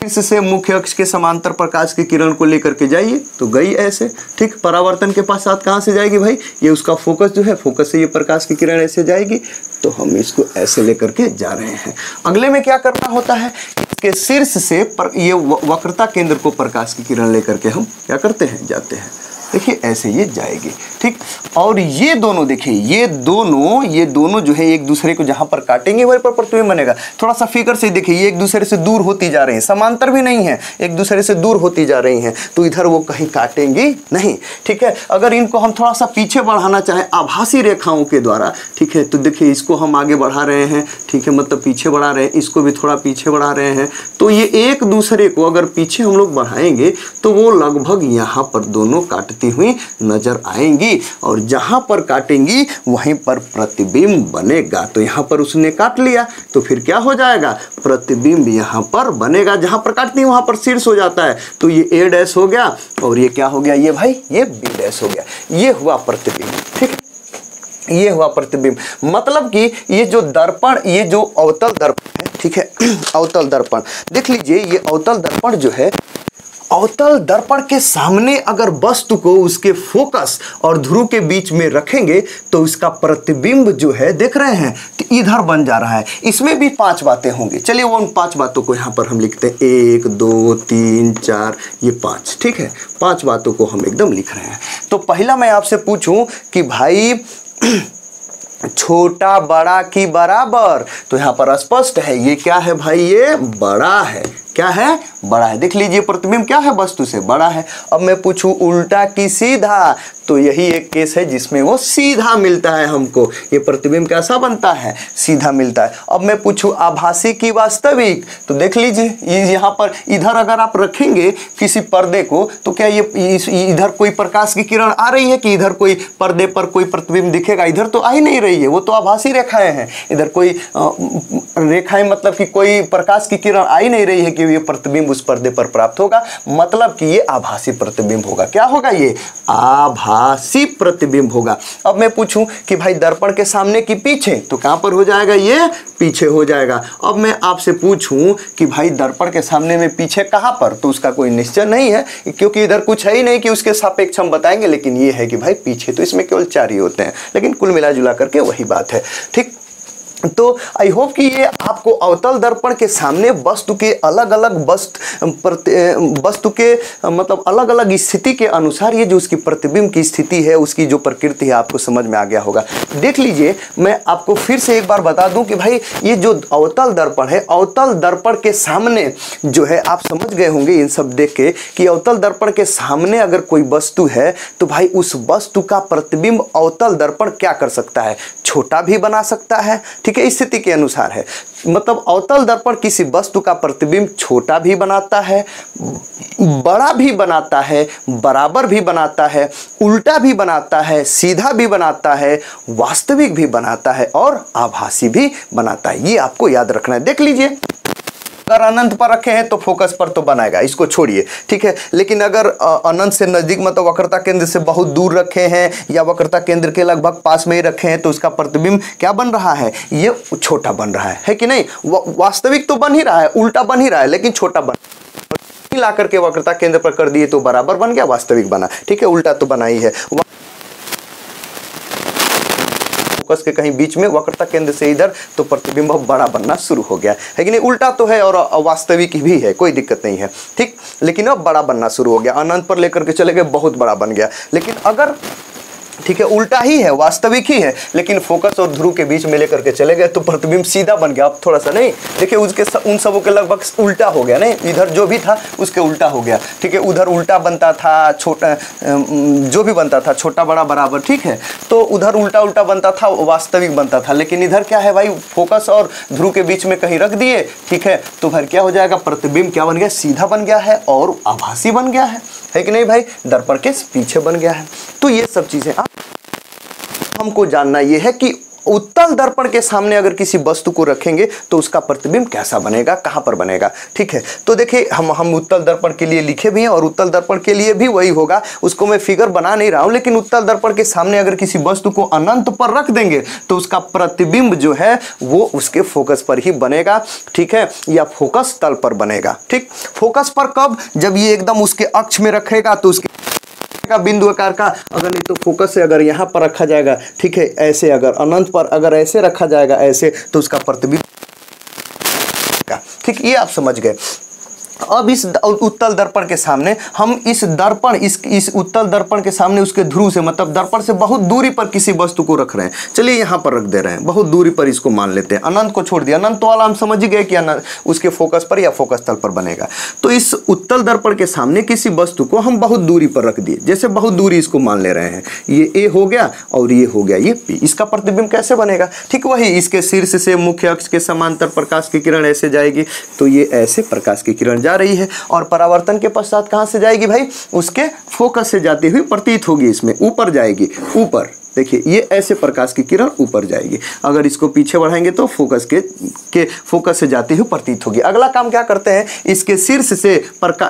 शीर्ष से मुख्य अक्ष के समांतर प्रकाश की किरण को लेकर के जाइए, तो गई ऐसे, ठीक। परावर्तन के पश्चात कहाँ से जाएगी भाई, ये उसका फोकस जो है, फोकस से ये प्रकाश की किरण ऐसे जाएगी, तो हम इसको ऐसे लेकर के जा रहे हैं। अगले में क्या करना होता है, इसके शीर्ष से ये वक्रता केंद्र को प्रकाश की किरण लेकर के हम क्या करते हैं, जाते हैं। देखिए ऐसे ये जाएगी, ठीक। और ये दोनों देखिए, ये दोनों जो है एक दूसरे को जहां पर काटेंगे वहीं पर प्रतिबिंब बनेगा। थोड़ा सा फिगर से देखिए, ये एक दूसरे से दूर होती जा रही हैं, समांतर भी नहीं है, एक दूसरे से दूर होती जा रही हैं, तो इधर वो कहीं काटेंगी नहीं, ठीक है। अगर इनको हम थोड़ा सा पीछे बढ़ाना चाहें आभासी रेखाओं के द्वारा, ठीक है, तो देखिए इसको हम आगे बढ़ा रहे हैं, ठीक है, मतलब पीछे बढ़ा रहे हैं, इसको भी थोड़ा पीछे बढ़ा रहे हैं, तो ये एक दूसरे को अगर पीछे हम लोग बढ़ाएंगे तो वो लगभग यहाँ पर दोनों काटती हुई नजर आएंगी, और जहां पर काटेंगी वहीं पर प्रतिबिंब बनेगा। तो यहां पर उसने काट लिया तो फिर क्या हो जाएगा, प्रतिबिंब यहां पर बनेगा। जहां पर काटती है वहां पर शीर्ष हो जाता है, तो ये ए डैश हो गया और ये क्या हो गया, ये भाई ये बी डैश हो गया। ये हुआ प्रतिबिंब, ठीक, ये हुआ प्रतिबिंब। मतलब कि ये जो दर्पण, ये जो अवतल दर्पण है, ठीक है, अवतल दर्पण देख लीजिए, ये अवतल दर्पण जो है, अवतल दर्पण के सामने अगर वस्तु को उसके फोकस और ध्रुव के बीच में रखेंगे तो उसका प्रतिबिंब जो है, देख रहे हैं, तो इधर बन जा रहा है। इसमें भी 5 बातें होंगी। चलिए वो उन 5 बातों को यहाँ पर हम लिखते हैं, 1 2 3 4, ये 5, ठीक है, 5 बातों को हम एकदम लिख रहे हैं। तो पहला मैं आपसे पूछूं कि भाई छोटा बड़ा की बराबर, तो यहाँ पर स्पष्ट है, ये क्या है भाई, ये बड़ा है। क्या है, बड़ा है। देख लीजिए प्रतिबिंब क्या है, वस्तु से बड़ा है। अब मैं पूछूं उल्टा की सीधा, तो यही एक केस है जिसमें वो सीधा मिलता है हमको। ये प्रतिबिंब कैसा बनता है, सीधा मिलता है। अब मैं पूछूं आभासी की वास्तविक, तो देख लीजिए ये यहाँ पर इधर अगर आप रखेंगे किसी पर्दे को, तो क्या ये इधर कोई प्रकाश की किरण आ रही है कि इधर कोई पर्दे पर कोई प्रतिबिंब दिखेगा, इधर तो आ ही नहीं रही है, वो तो आभासी रेखाएं हैं। इधर कोई रेखाएं मतलब कि कोई प्रकाश की किरण आ ही नहीं रही है कि ये प्रतिबिंब उस पर्दे पर प्राप्त होगा, मतलब कि ये आभासी प्रतिबिंब होगा। क्या होगा, ये आभासी प्रतिबिंब होगा। अब मैं पूछूं कि भाई दर्पण के सामने की पीछे, तो कहां पर हो जाएगा, ये पीछे हो जाएगा। अब मैं आपसे पूछूं कि भाई दर्पण के सामने में पीछे कहां पर, तो उसका कोई निश्चय नहीं है, क्योंकि इधर कुछ है ही नहीं कि उसके सापेक्ष हम बताएंगे, लेकिन ये है कि भाई पीछे, तो इसमें केवल 4 ही होते हैं, लेकिन कुल मिला जुला करके वही बात है, ठीक। तो आई होप कि ये आपको अवतल दर्पण के सामने वस्तु के अलग अलग वस्तु के मतलब अलग अलग स्थिति के अनुसार ये जो उसकी प्रतिबिंब की स्थिति है, उसकी जो प्रकृति है, आपको समझ में आ गया होगा। देख लीजिए, मैं आपको फिर से एक बार बता दूं कि भाई ये जो अवतल दर्पण है, अवतल दर्पण के सामने जो है, आप समझ गए होंगे इन सब देख के कि अवतल दर्पण के सामने अगर कोई वस्तु है तो भाई उस वस्तु का प्रतिबिंब अवतल दर्पण क्या कर सकता है, छोटा भी बना सकता है, ठीक है, स्थिति के अनुसार है। मतलब अवतल दर्पण किसी वस्तु का प्रतिबिंब छोटा भी बनाता है, बड़ा भी बनाता है, बराबर भी बनाता है, उल्टा भी बनाता है, सीधा भी बनाता है, वास्तविक भी बनाता है और आभासी भी बनाता है। ये आपको याद रखना है। देख लीजिए, अगर अनंत पर रखे हैं तो फोकस पर तो बनाएगा, इसको छोड़िए, ठीक है। लेकिन अगर अनंत से नजदीक मतलब वक्रता केंद्र से बहुत दूर रखे हैं या वक्रता केंद्र के लगभग पास में ही रखे हैं, तो उसका प्रतिबिंब क्या बन रहा है, ये छोटा बन रहा है कि नहीं। वास्तविक तो बन ही रहा है, उल्टा बन ही रहा है, लेकिन छोटा बन ला करके वक्रता केंद्र पर कर दिए तो बराबर बन गया, वास्तविक बना, ठीक है। उल्टा तो बना ही है, फोकस के कहीं बीच में वक्रता केंद्र से इधर, तो प्रतिबिंब बड़ा बनना शुरू हो गया है कि नहीं। उल्टा तो है और वास्तविक भी है, कोई दिक्कत नहीं है, ठीक। लेकिन अब बड़ा बनना शुरू हो गया, अनंत पर लेकर के चले गए, बहुत बड़ा बन गया। लेकिन अगर ठीक है उल्टा ही है, वास्तविक ही है, लेकिन फोकस और ध्रुव के बीच में लेकर के चले गए तो प्रतिबिंब सीधा बन गया। अब थोड़ा सा नहीं, देखिए उसके उन सबों के लगभग उल्टा हो गया, नहीं, इधर जो भी था उसके उल्टा हो गया, ठीक है। उधर उल्टा बनता था, छोटा जो भी बनता था, छोटा बड़ा बराबर, ठीक है, तो उधर उल्टा उल्टा बनता था, वास्तविक बनता था। लेकिन इधर क्या है भाई, फोकस और ध्रुव के बीच में कहीं रख दिए, ठीक है, तो फिर क्या हो जाएगा, प्रतिबिंब क्या बन गया, सीधा बन गया है और आभासी बन गया है कि नहीं भाई, दर्पण के पीछे बन गया है। तो ये सब चीजें हमको जानना ये है कि उत्तल दर्पण के सामने अगर किसी वस्तु को रखेंगे तो उसका प्रतिबिंब कैसा बनेगा, कहां पर बनेगा, ठीक है। तो देखिए हम उत्तल दर्पण के लिए लिखे भी हैं और उत्तल दर्पण के लिए भी वही होगा, उसको मैं फिगर बना नहीं रहा हूं। लेकिन उत्तल दर्पण के सामने अगर किसी वस्तु को अनंत पर रख देंगे तो उसका प्रतिबिंब जो है वो उसके फोकस पर ही बनेगा, ठीक है, या फोकस तल पर बनेगा, ठीक। फोकस पर कब, जब ये एकदम उसके अक्ष में रखेगा तो उसके का बिंदु आकार का, अगर नहीं तो फोकस से अगर यहाँ पर रखा जाएगा, ठीक है, ऐसे अगर अनंत पर अगर ऐसे रखा जाएगा ऐसे, तो उसका प्रतिबिंब, ठीक, ये आप समझ गए। अब इस उत्तल दर्पण के सामने हम इस दर्पण इस उत्तल दर्पण के सामने उसके ध्रुव से मतलब दर्पण से बहुत दूरी पर किसी वस्तु को रख रहे हैं। चलिए यहाँ पर रख दे रहे हैं, बहुत दूरी पर इसको मान लेते हैं। अनंत को छोड़ दिया, अनंत वाला हम समझ गए कि अनंत उसके फोकस पर या फोकस तल पर बनेगा। तो इस उत्तल दर्पण के सामने किसी वस्तु को हम बहुत दूरी पर रख दिए, जैसे बहुत दूरी इसको मान ले रहे हैं। ये ए हो गया और ये हो गया ये पी। इसका प्रतिबिंब कैसे बनेगा? ठीक वही, इसके शीर्ष से मुख्य अक्ष के समांतर प्रकाश की किरण ऐसे जाएगी, तो ये ऐसे प्रकाश की किरण जा रही है और परावर्तन के पश्चात कहाँ से जाएगी भाई? उसके फोकस से जाती हुई प्रतीत होगी, इसमें ऊपर जाएगी। ऊपर देखिए, ये ऐसे प्रकाश की किरण ऊपर जाएगी। अगर इसको पीछे बढ़ाएंगे तो फोकस के फोकस से जाती हुई प्रतीत होगी। अगला काम क्या करते हैं? इसके शीर्ष से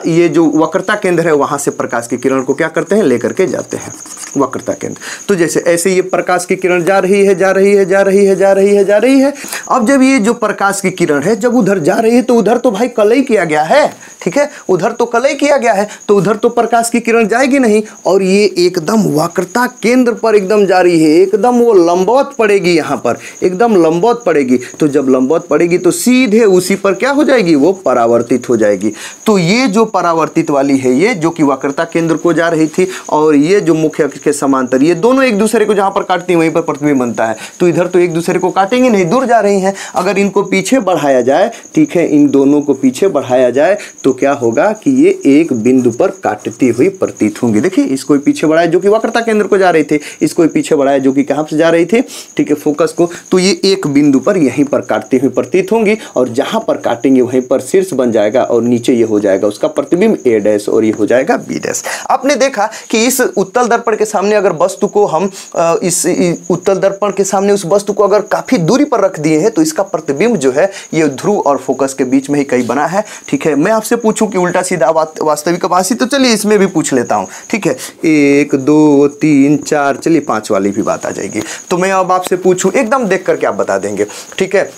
ये जो वक्रता केंद्र है वहां से प्रकाश की किरण को क्या करते हैं? लेकर के जाते हैं वक्रता केंद्र। तो जैसे ऐसे ये प्रकाश की किरण जा रही है, जा रही है, जा रही है, जा रही है, जा रही है। अब जब ये जो प्रकाश की किरण है जब उधर जा रही है तो उधर तो भाई कलई किया गया है, ठीक है, उधर तो कलई किया गया है, तो उधर तो प्रकाश की किरण जाएगी नहीं और ये एकदम वक्रता केंद्र पर एकदम जा रही है, एकदम वो लंबवत पड़ेगी, यहाँ पर एकदम लंबवत पड़ेगी। तो जब लंबवत पड़ेगी तो सीधे उसी पर क्या हो जाएगी? वो परावर्तित हो जाएगी। तो ये जो परावर्तित वाली है, ये जो कि वक्रता केंद्र को जा रही थी और ये जो मुख्य अक्ष के समांतर, ये दोनों एक दूसरे को जहाँ पर काटती हैं वहीं पर प्रतिबिंब बनता है। तो इधर तो एक दूसरे को काटेंगे नहीं, दूर जा रही हैं। अगर इनको पीछे बढ़ाया जाए, ठीक है, इन दोनों को पीछे बढ़ाया जाए तो क्या होगा कि ये एक बिंदु पर काटती हुई प्रतीत होंगी। देखिए, इसको पीछे बढ़ाया जो कि वक्रता केंद्र को जा रही थी, इसको पीछे बढ़ाया जो कि कहाँ से जा रही थी, ठीक है, फोकस को, तो ये एक बिंदु पर यहीं पर काटती हुई प्रतीत होंगी और जहां पर काटेंगे वहीं पर शीर्ष बन जाएगा और नीचे ये हो जाएगा उसका प्रतिबिंब ए डैश और ये हो जाएगा बी डैश। आपने देखा कि इस उत्तल दर्पण के सामने अगर वस्तु को हम इस उत्तल दर्पण के सामने उस वस्तु को अगर काफी दूरी पर रख दिए हैं तो इसका प्रतिबिंब जो है ये ध्रुव और फोकस के बीच में ही कहीं बना है। ठीक है, मैं आपसे पूछूं कि उल्टा सीधा वास्तविक आभासी, तो चलिए इसमें भी पूछ लेता हूं। ठीक है, 1 2 3 4, चलिए 5 वाली भी बात आ जाएगी। तो मैं अब आपसे पूछूं, एकदम देख करके आप बता देंगे, ठीक है,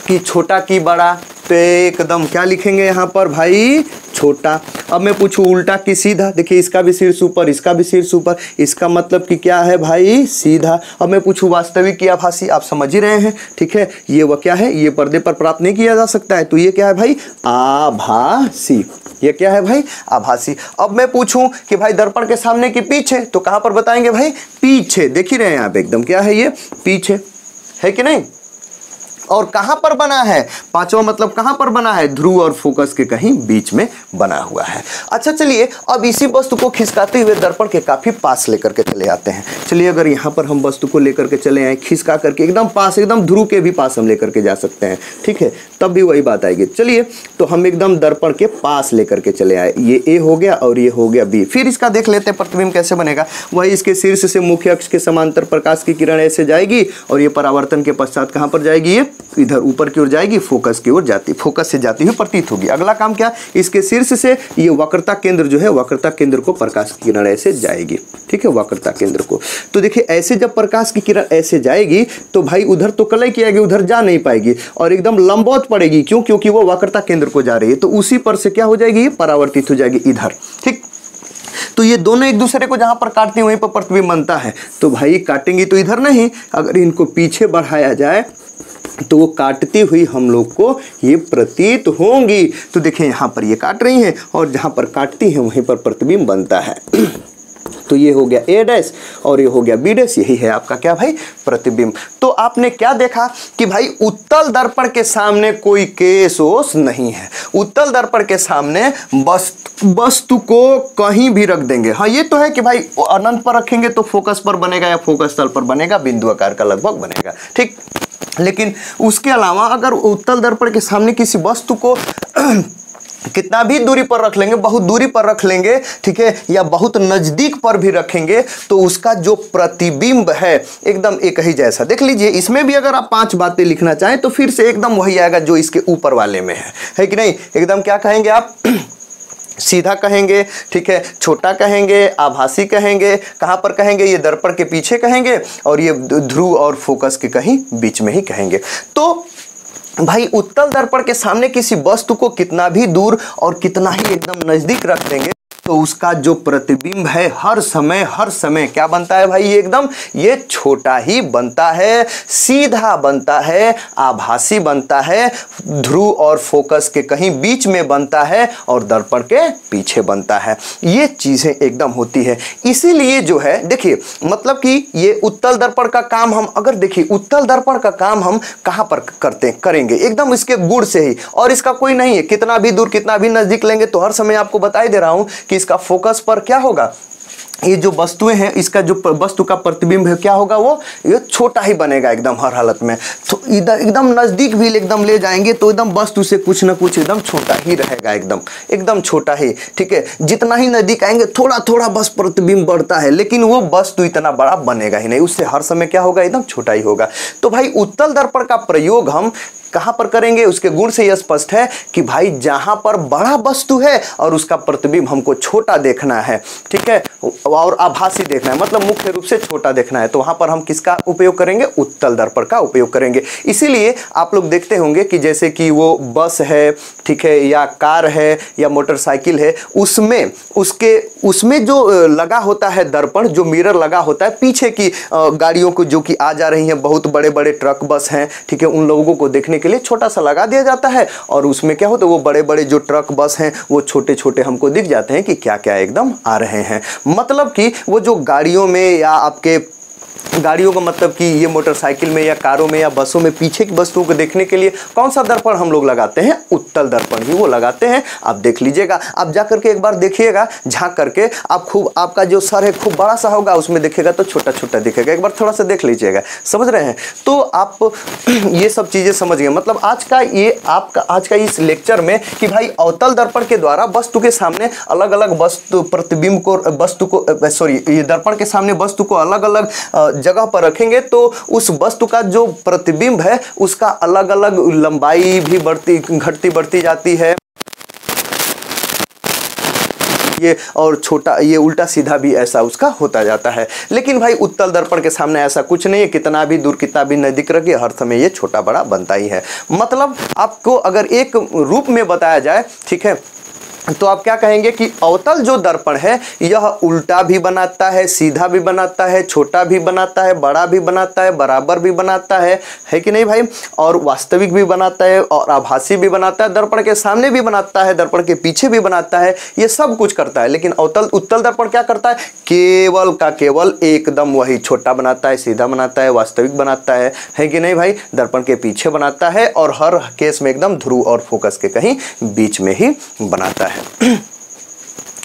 कि छोटा की बड़ा, तो एकदम क्या लिखेंगे यहाँ पर भाई? छोटा। अब मैं पूछूं उल्टा की सीधा, देखिए इसका भी शीर्ष ऊपर, इसका भी शीर्ष ऊपर, इसका मतलब कि क्या है भाई? सीधा। अब मैं पूछूं वास्तविक की आभासी, आप समझ ही रहे हैं, ठीक है, ये वह क्या है? ये पर्दे पर प्राप्त नहीं किया जा सकता है, तो ये क्या है भाई? आभासी। ये क्या है भाई? आभासी। अब मैं पूछूं कि भाई दर्पण के सामने की पीछे, तो कहां पर बताएंगे भाई? पीछे। देख ही रहे हैं आप एकदम, क्या है ये? पीछे, है कि नहीं? और कहां पर बना है? पांचवा मतलब कहां पर बना है? ध्रुव और फोकस के कहीं बीच में बना हुआ है। अच्छा, चलिए अब इसी वस्तु को खिसकाते हुए दर्पण के काफी पास लेकर के चले आते हैं। चलिए अगर यहां पर हम वस्तु को लेकर के चले आए, खिसका करके एकदम पास, एकदम ध्रुव के भी पास हम लेकर के जा सकते हैं, ठीक है, तब भी वही बात आएगी। चलिए तो हम एकदम दर्पण के पास लेकर के चले आए, ये ए हो गया और ये हो गया बी। फिर इसका देख लेते हैं प्रतिबिंब कैसे बनेगा। वही इसके शीर्ष से मुख्य अक्ष के समांतर प्रकाश की किरण ऐसे जाएगी और ये परावर्तन के पश्चात कहां पर जाएगी? ये इधर ऊपर की ओर जाएगी, फोकस की ओर जाती, फोकस से जाती हुई प्रतीत होगी। अगला काम क्या? इसके शीर्ष से ये वक्रता केंद्र जो है, वक्रता केंद्र को प्रकाश की किरण ऐसे जाएगी, ठीक है, वक्रता केंद्र को। तो देखिए ऐसे जब प्रकाश की किरण ऐसे जाएगी तो भाई उधर तो कलई किया गया, उधर जा नहीं पाएगी और एकदम लंबवत पड़ेगी। क्यों? क्योंकि वो वक्रता केंद्र को जा रही है, तो उसी पर से क्या हो जाएगी? ये परावर्तित हो जाएगी इधर, ठीक। तो ये दोनों एक दूसरे को जहां पर काटते हैं वहीं पर प्रतिबिंब बनता है। तो भाई काटेंगी तो इधर नहीं, अगर इनको पीछे बढ़ाया जाए तो वो काटती हुई हम लोग को ये प्रतीत होंगी। तो देखिए यहाँ पर ये काट रही हैं और जहाँ पर काटती हैं वहीं पर प्रतिबिंब बनता है। तो ये हो गया ए डैश और ये हो गया बी डैश, यही है आपका क्या भाई? प्रतिबिंब। तो आपने क्या देखा कि भाई उत्तल दर्पण के सामने कोई केस ओस नहीं है। उत्तल दर्पण के सामने वस्तु को कहीं भी रख देंगे। हाँ, ये तो है कि भाई अनंत पर रखेंगे तो फोकस पर बनेगा या फोकस तल पर बनेगा, बिंदु आकार का लगभग बनेगा, ठीक। लेकिन उसके अलावा अगर उत्तल दर्पण के सामने किसी वस्तु को कितना भी दूरी पर रख लेंगे, बहुत दूरी पर रख लेंगे, ठीक है, या बहुत नजदीक पर भी रखेंगे, तो उसका जो प्रतिबिंब है एकदम एक ही जैसा। देख लीजिए, इसमें भी अगर आप 5 बातें लिखना चाहें तो फिर से एकदम वही आएगा जो इसके ऊपर वाले में है कि नहीं? एकदम क्या कहेंगे आप? सीधा कहेंगे, ठीक है, छोटा कहेंगे, आभासी कहेंगे, कहां पर कहेंगे? ये दर्पण के पीछे कहेंगे और ये ध्रुव और फोकस के कहीं बीच में ही कहेंगे। तो भाई उत्तल दर्पण के सामने किसी वस्तु को कितना भी दूर और कितना ही एकदम नजदीक रख देंगे तो तो उसका जो प्रतिबिंब है हर समय क्या बनता है भाई, एकदम ये छोटा ही बनता है, सीधा बनता है, आभासी बनता है, ध्रुव और फोकस के कहीं बीच में बनता है और दर्पण के पीछे बनता है। ये चीजें एकदम होती है। इसीलिए जो है देखिए, मतलब कि ये उत्तल दर्पण का काम हम अगर देखिए, उत्तल दर्पण का काम हम कहां पर करेंगे, एकदम इसके गुण से ही, और इसका कोई नहीं है, कितना भी दूर कितना भी नजदीक लेंगे तो हर समय आपको बता ही दे रहा हूं कि इसका फोकस पर क्या होगा, ये जो वस्तुएं हैं, इसका जो वस्तु का प्रतिबिंब है क्या होगा, वो ये छोटा ही बनेगा एकदम हर हालत में। तो इधर एकदम नजदीक भी एकदम ले जाएंगे तो एकदम वस्तु से कुछ ना कुछ एकदम छोटा ही रहेगा, एकदम छोटा ही, ठीक है। जितना ही नजदीक आएंगे थोड़ा थोड़ा बस प्रतिबिंब बढ़ता है, लेकिन वो वस्तु इतना बड़ा बनेगा ही नहीं, उससे हर समय क्या होगा, एकदम छोटा ही होगा। तो भाई उत्तल दर्पण का प्रयोग हम कहां पर करेंगे, उसके गुण से यह स्पष्ट है कि भाई जहां पर बड़ा वस्तु है और उसका प्रतिबिंब हमको छोटा देखना है, ठीक है, और आभासी देखना है, मतलब मुख्य रूप से छोटा देखना है, तो वहां पर हम किसका उपयोग करेंगे, उत्तल दर्पण का उपयोग करेंगे। इसीलिए आप लोग देखते होंगे कि जैसे कि वो बस है, ठीक है, या कार है या मोटरसाइकिल है, उसमें जो लगा होता है दर्पण, जो मिरर लगा होता है पीछे की गाड़ियों को जो कि आ जा रही हैं, बहुत बड़े बड़े ट्रक बस हैं, ठीक है, उन लोगों को देखने के लिए छोटा सा लगा दिया जाता है, और उसमें क्या होता है, वो बड़े बड़े जो ट्रक बस हैं वो छोटे छोटे हमको दिख जाते हैं कि क्या क्या एकदम आ रहे हैं। मतलब कि वो जो गाड़ियों में या आपके गाड़ियों का मतलब कि ये मोटरसाइकिल में या कारों में या बसों में पीछे की वस्तुओं को देखने के लिए कौन सा दर्पण हम लोग लगाते हैं, उत्तल दर्पण ही वो लगाते हैं। आप देख लीजिएगा, आप जा करके एक बार देखिएगा, झांक करके आप खूब, आपका जो सर है खूब बड़ा सा होगा, उसमें देखिएगा तो छोटा छोटा दिखेगा, एक बार थोड़ा सा देख लीजिएगा, समझ रहे हैं। तो आप ये सब चीजें समझ गए। मतलब आज का इस लेक्चर में कि भाई अवतल दर्पण के द्वारा वस्तु के सामने अलग अलग वस्तु प्रतिबिंब को, ये दर्पण के सामने वस्तु को अलग अलग जगह पर रखेंगे तो उस वस्तु का जो प्रतिबिंब है उसका अलग अलग लंबाई भी घटती बढ़ती जाती है, ये और छोटा, ये उल्टा सीधा भी ऐसा उसका होता जाता है। लेकिन भाई उत्तल दर्पण के सामने ऐसा कुछ नहीं है, कितना भी दूर कितना भी नजदीक रखिए हर समय ये छोटा बड़ा बनता ही है। मतलब आपको अगर एक रूप में बताया जाए, ठीक है, तो आप क्या कहेंगे कि अवतल जो दर्पण है यह उल्टा भी बनाता है, सीधा भी बनाता है, छोटा भी बनाता है, बड़ा भी बनाता है, बराबर भी बनाता है कि नहीं भाई, और वास्तविक भी बनाता है और आभासी भी बनाता है, दर्पण के सामने भी बनाता है, दर्पण के पीछे भी बनाता है, ये सब कुछ करता है। लेकिन उत्तल दर्पण क्या करता है, केवल का केवल एकदम वही छोटा बनाता है, सीधा बनाता है, वास्तविक बनाता है कि नहीं भाई, दर्पण के पीछे बनाता है और हर केस में एकदम ध्रुव और फोकस के कहीं बीच में ही बनाता है।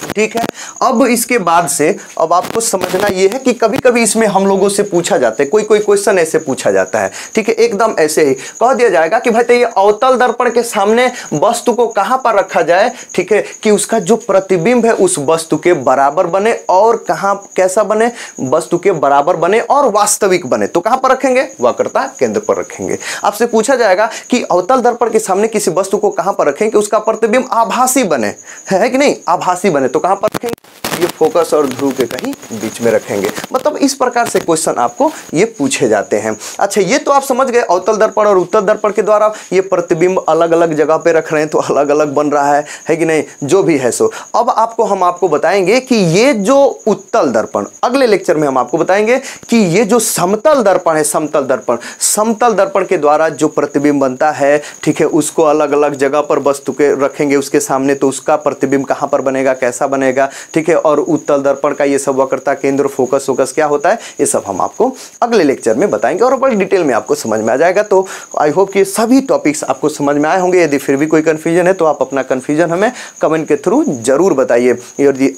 ठीक है। अब इसके बाद से अब आपको समझना यह है कि कभी कभी इसमें हम लोगों से पूछा जाता है, कोई क्वेश्चन ऐसे पूछा जाता है, ठीक है, एकदम ऐसे ही कह दिया जाएगा कि भाई तो ये अवतल दर्पण के सामने वस्तु को कहां पर रखा जाए, ठीक है, कि उसका जो प्रतिबिंब है उस वस्तु के बराबर बने, और कहां कैसा बने, वस्तु के बराबर बने और वास्तविक बने। तो कहां पर रखेंगे, वक्रता केंद्र पर रखेंगे। आपसे पूछा जाएगा कि अवतल दर्पण के सामने किसी वस्तु को कहां पर रखें कि उसका प्रतिबिंब आभासी बने, है कि नहीं, आभासी बने, तो कहां पर रखेंगे, ये फोकस और ध्रुव के कहीं बीच में रखेंगे। मतलब इस प्रकार से क्वेश्चन आपको ये पूछे जाते हैं। अच्छा, ये तो आप समझ गए, अवतल दर्पण और उत्तल दर्पण के द्वारा ये प्रतिबिंब अलग अलग जगह पे रख रहे हैं तो अलग अलग बन रहा है कि नहीं, जो भी है सो। अब हम आपको बताएंगे कि ये जो उत्तल दर्पण, अगले लेक्चर में हम आपको बताएंगे कि ये जो समतल दर्पण है, समतल दर्पण के द्वारा जो प्रतिबिंब बनता है, ठीक है, उसको अलग अलग जगह पर वस्तु के रखेंगे उसके सामने, तो उसका प्रतिबिंब कहां पर बनेगा, कैसा बनेगा, ठीक है, और उत्तल दर्पण का ये सब वक्रता केंद्र, फोकस क्या होता है, ये सब हम आपको अगले लेक्चर में बताएंगे और बड़ी डिटेल में आपको समझ में आ जाएगा। तो आई होप कि सभी टॉपिक्स आपको समझ में आए होंगे। यदि फिर भी कोई कंफ्यूजन है तो आप अपना कंफ्यूजन हमें कमेंट के थ्रू जरूर बताइए,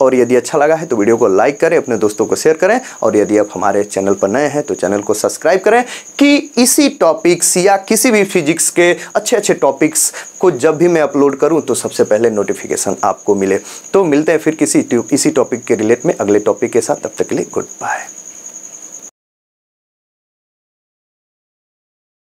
और यदि अच्छा लगा है तो वीडियो को लाइक करें, अपने दोस्तों को शेयर करें, और यदि आप हमारे चैनल पर नए हैं तो चैनल को सब्सक्राइब करें कि इसी टॉपिक्स या किसी भी फिजिक्स के अच्छे टॉपिक्स को जब भी मैं अपलोड करूं तो सबसे पहले नोटिफिकेशन आपको मिले। तो मिलते हैं फिर इसी टॉपिक के रिलेट में अगले टॉपिक के साथ, तब तक के लिए गुड बाय।